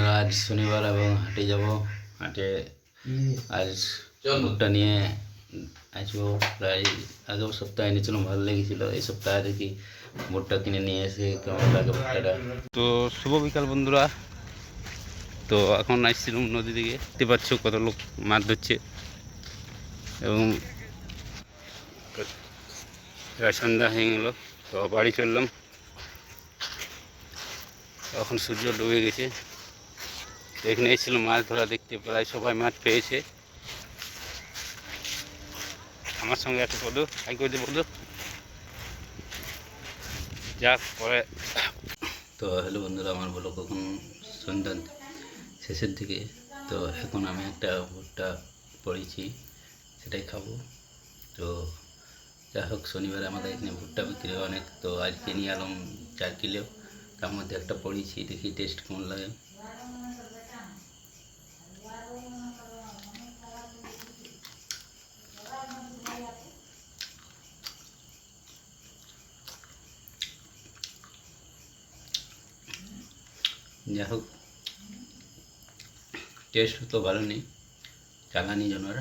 বন্ধুরা, আজ শনিবার এবং হাটে যাব। হাটে আজ ভুট্টা নিয়ে আসবো। প্রায় আগের সপ্তাহে এনেছিলাম, ভালো লেগেছিল। এই সপ্তাহে দেখি ভুট্টা কিনে নিয়ে এসে কেমন লাগে ভুট্টাটা। তো শুভ বিকাল বন্ধুরা। তো এখন আসছিলাম নদী দিকে, দেখতে পাচ্ছ কত লোক মাছ ধরছে এবং সন্ধ্যা হয়ে গেল। তো বাড়ি চললাম, এখন সূর্য ডুবে গেছে। এখানে এসেছিল মাছ ধরা দেখতে, প্রায় সবাই মাছ পেয়েছে। আমার সঙ্গে একটা পদ হাই করে বলতো যাক পরে। তো হ্যালো বন্ধুরা, আমার বলো কখন সন্ধ্যা শেষের দিকে। তো এখন আমি একটা ভুট্টা পড়েছি, সেটাই খাবো। তো যাই হোক, শনিবারে আমাদের এখানে ভুট্টা বিক্রি হয় অনেক। তো আজকে নিয়ে এলাম 4 কিলো, তার মধ্যে একটা পড়েছি, দেখি টেস্ট কেমন লাগে। যাই হোক, টেস্ট তো ভালো নেই, চালানি জানোয়ার।